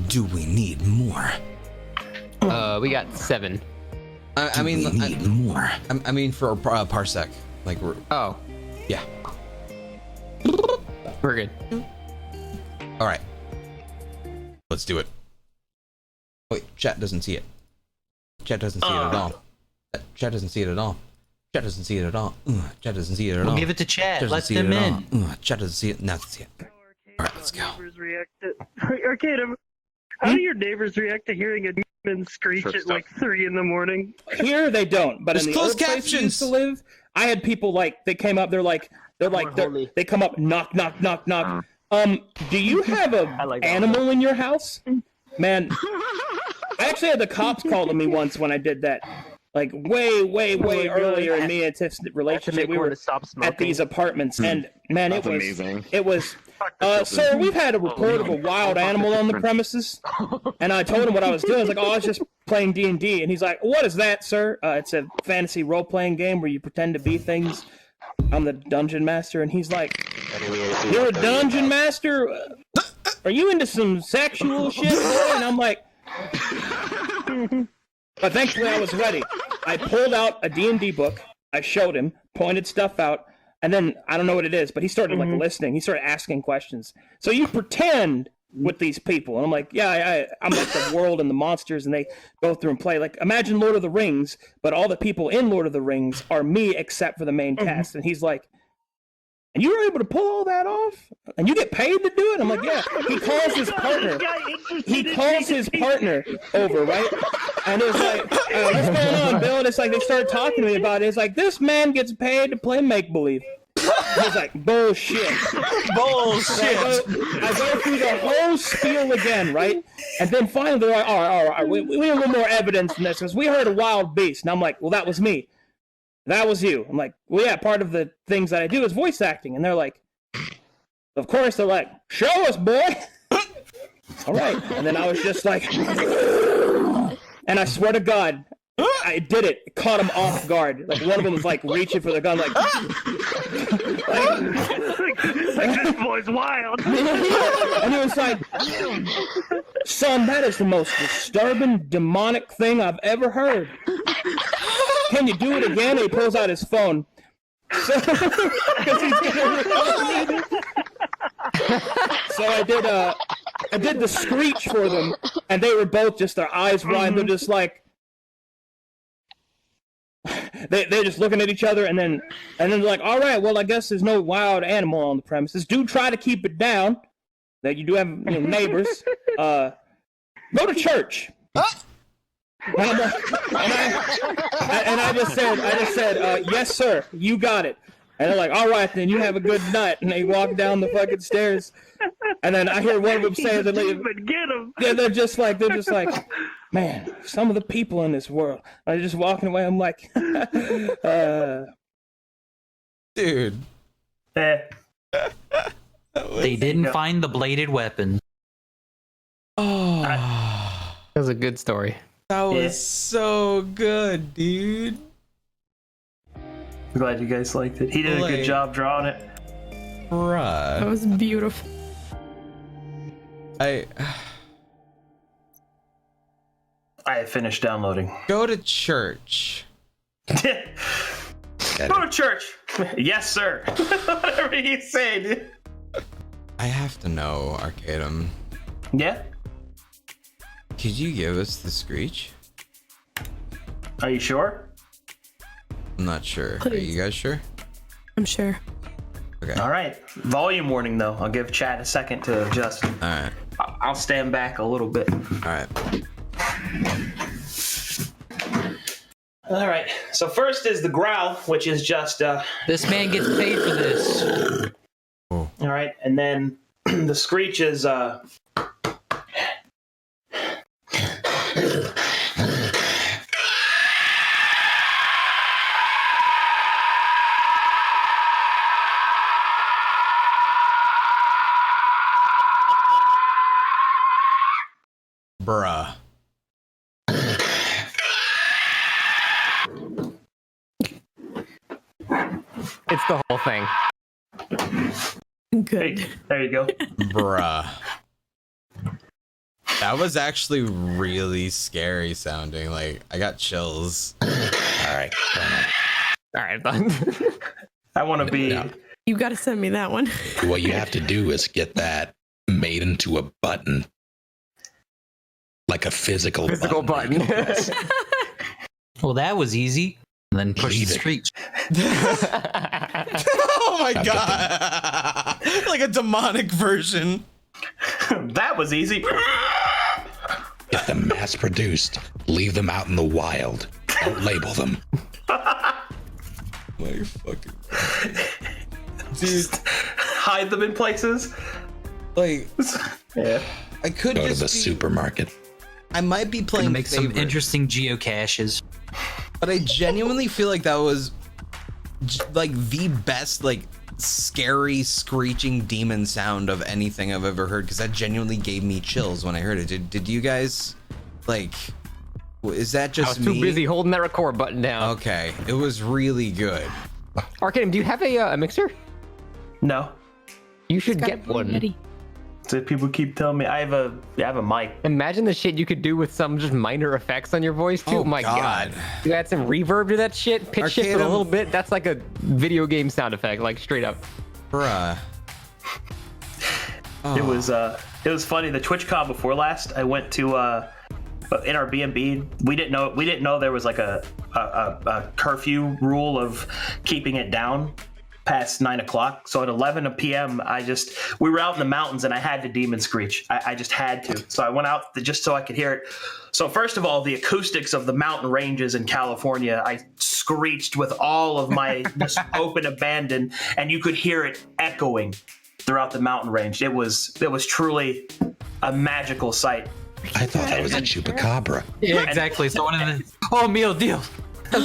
do we need more? We got 7. I mean, we need more. I mean for a parsec. Like we're. Oh, Yeah. we're good. All right. Let's do it. Wait, chat doesn't see it. Chat doesn't see it at all. Chat doesn't see it at all. Chat doesn't see it at all. Chat doesn't see it at all. Give it to chat. Chat Let doesn't see them it at in. all. Chat doesn't see it. Now they see it. All right, let's go. Arcadum, how do your neighbors react to hearing a demon screech at like 3 in the morning? Here they don't, but There's in the closed other place we used to captions. live, I had people like they came up. They come up, knock, knock, knock, knock. Do you have a animal in your house? Man, I actually had the cops call to me once when I did that. Like way earlier in me and Tiff's relationship, we were at these apartments, and man, That's amazing. It was. Sir, we've had a report of a wild animal on the premises, and I told him what I was doing. I was like, "Oh, I was just playing D&D," and he's like, "What is that, sir?" It's a fantasy role-playing game where you pretend to be things. I'm the dungeon master, and he's like, "You're a dungeon master? Are you into some sexual shit, boy?" And I'm like, but thankfully I was ready. I pulled out a D&D book. I showed him, pointed stuff out, and then I don't know what it is, but he started like listening. He started asking questions. So you pretend with these people, and I'm like, yeah, I'm like the world and the monsters, and they go through and play. Like imagine Lord of the Rings, but all the people in Lord of the Rings are me except for the main cast. And he's like, and you were able to pull all that off? And you get paid to do it? I'm like, yeah. He calls his partner. He calls his partner over, right? And it's like, what's going on, Bill? And it's like, they started talking to me about it. It's like, this man gets paid to play make-believe. He's like, bullshit. Bullshit. I go through the whole spiel again, right? And then finally they're like, all right, we need a little more evidence than this, because we heard a wild beast. And I'm like, well, that was me. That was you. I'm like, well, yeah, part of the things that I do is voice acting. And they're like, of course, they're like, show us, boy. All right. And then I was just like, and I swear to God, I did it. It caught him off guard. Like one of them was like reaching for the gun, like This boy's wild. and he was like, son, that is the most disturbing, demonic thing I've ever heard. Can you do it again? And he pulls out his phone. So, so I did the screech for them, and they were both just their eyes wide. They're just like, they're just looking at each other, and then they're like, all right, well, I guess there's no wild animal on the premises. Do try to keep it down. That you do have neighbors. Go to church. And I just said, yes, sir, you got it. And they're like, all right, then you have a good night. And they walk down the fucking stairs. And then I hear one of them say, Get him. yeah, they're just like, man, some of the people in this world. I'm just walking away. I'm like, Dude. They didn't find the bladed weapon. Oh, That was a good story. that was so good, dude. I'm glad you guys liked it. He did a Like- good job drawing it. That Bruh. was beautiful. I have finished downloading. Go to church. Go to church. Yes, sir. Whatever you say, dude. I have to know, Arcadum. Yeah? Could you give us the screech? Are you sure? I'm not sure. Are Please. you guys sure? I'm sure. Okay. All right. Volume warning, though. I'll give chat a second to adjust. All right. I'll stand back a little bit. All right. All right. So first is the growl, which is just This man gets paid for this. all right, and then the screech is Bruh. It's the whole thing. Good. hey, there you go. Bruh. That was actually really scary sounding. Like, I got chills. All right. All right. I want to be. Now, You got to send me that one. what you have to do is get that made into a button. Like a physical button. Well, that was easy. And then push Leave the it. screech. Oh my god! Like a demonic version. That was easy. Get them mass produced. Leave them out in the wild. Don't label them. My fucking dude. Hide them in places. Like, Yeah. I could Go to just the be, supermarket. I might be playing Make some favorite, interesting geocaches. but I genuinely feel like that was like the best, like, scary screeching demon sound of anything I've ever heard, because that genuinely gave me chills when I heard it. Did you guys, like, is that I just was too me? busy holding that record button down. Okay, it was really good. Arcadum, do you have a mixer? No. You should get one. So people keep telling me I have a mic. Imagine the shit you could do with some just minor effects on your voice too. Oh, My God. You add some reverb to that shit, pitch shift it a Arcadum. little bit. That's like a video game sound effect, like straight up. Bruh. Oh. It was funny. The TwitchCon before last, I went to in our B&B. We didn't know there was like a curfew rule of keeping it down past 9 o'clock. So at 11 p.m. we were out in the mountains and I had to demon screech. I just had to. So I went out just so I could hear it. So first of all, the acoustics of the mountain ranges in California, I screeched with all of my just open abandon, and you could hear it echoing throughout the mountain range. It was truly a magical sight. I thought that was a chupacabra. Yeah, exactly. So one of the mio Dio. And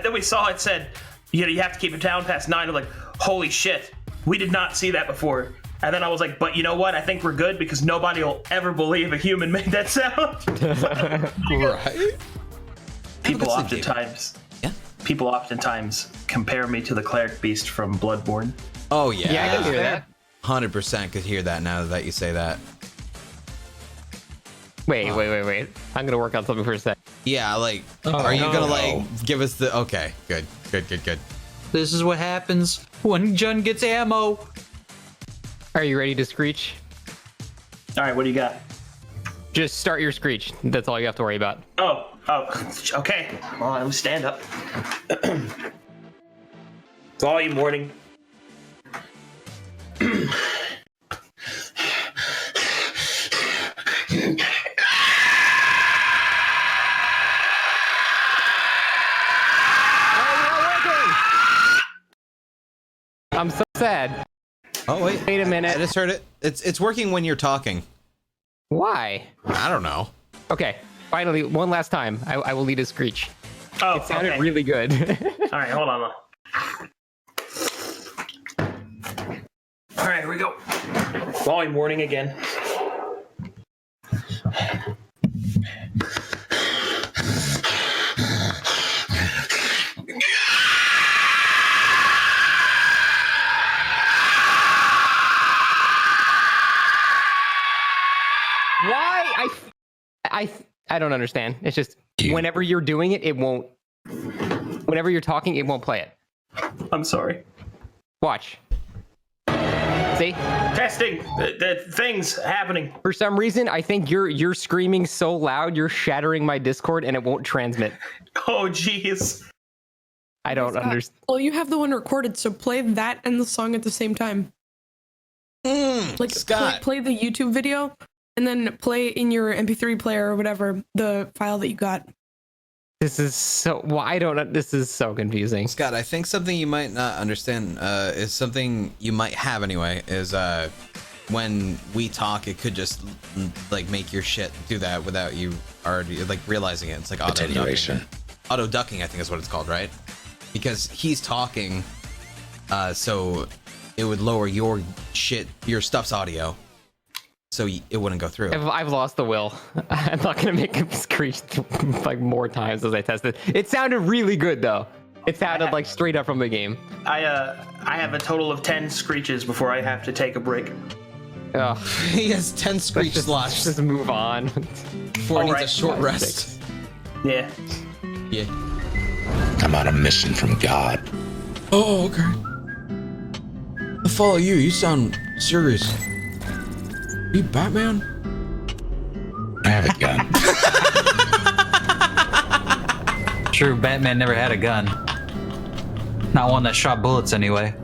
then we saw it said, you have to keep it down past 9. I'm like, holy shit, we did not see that before. And then I was like, but you know what? I think we're good because nobody will ever believe a human made that sound. Right? People Have a good sleep, oftentimes compare me to the cleric beast from Bloodborne. Oh yeah. Yeah, I can hear that. 100% could hear that now that you say that. Wait. I'm gonna work on something for a sec. Yeah, like, are you gonna no. like give us the? Okay, good. This is what happens when Jun gets ammo. Are you ready to screech? All right, what do you got? Just start your screech. That's all you have to worry about. Oh, okay. Well, I will stand up. Volume warning. I'm so sad. Oh wait, Wait a I minute. just heard it. It's working when you're talking. Why? I don't know. Okay, finally, one last time. I will lead a screech. Oh, It sounded okay. really good. All right, hold on. All right, here we go. Volume warning again. Why? I don't understand. It's just whenever you're doing it, it won't. Whenever you're talking, it won't play it. I'm sorry. Watch. See? Testing. The things happening. For some reason, I think you're screaming so loud, you're shattering my Discord, and it won't transmit. Oh, jeez. I don't understand. Well, you have the one recorded, so play that and the song at the same time. Like, Scott. play the YouTube video, and then play in your MP3 player or whatever the file that you got. This is so. Well, I don't. This is so confusing. Scott, I think something you might not understand is something you might have anyway. Is when we talk, it could just like make your shit do that without you already like realizing it. It's like auto Attenuation. Auto ducking, I think is what it's called, right? Because he's talking, so it would lower your stuff's audio, so it wouldn't go through. I've lost the will. I'm not gonna make him screech like more times as I test it. It sounded really good though. It sounded like straight up from the game. I have a total of 10 screeches before I have to take a break. Ugh. He has 10 screech Let's slots. just move on. Before he needs a Alright. short 5, rest. 6. Yeah. Yeah. I'm on a mission from God. Oh, okay. I follow you. You sound serious. You Batman? I have a gun. True, Batman never had a gun. Not one that shot bullets anyway.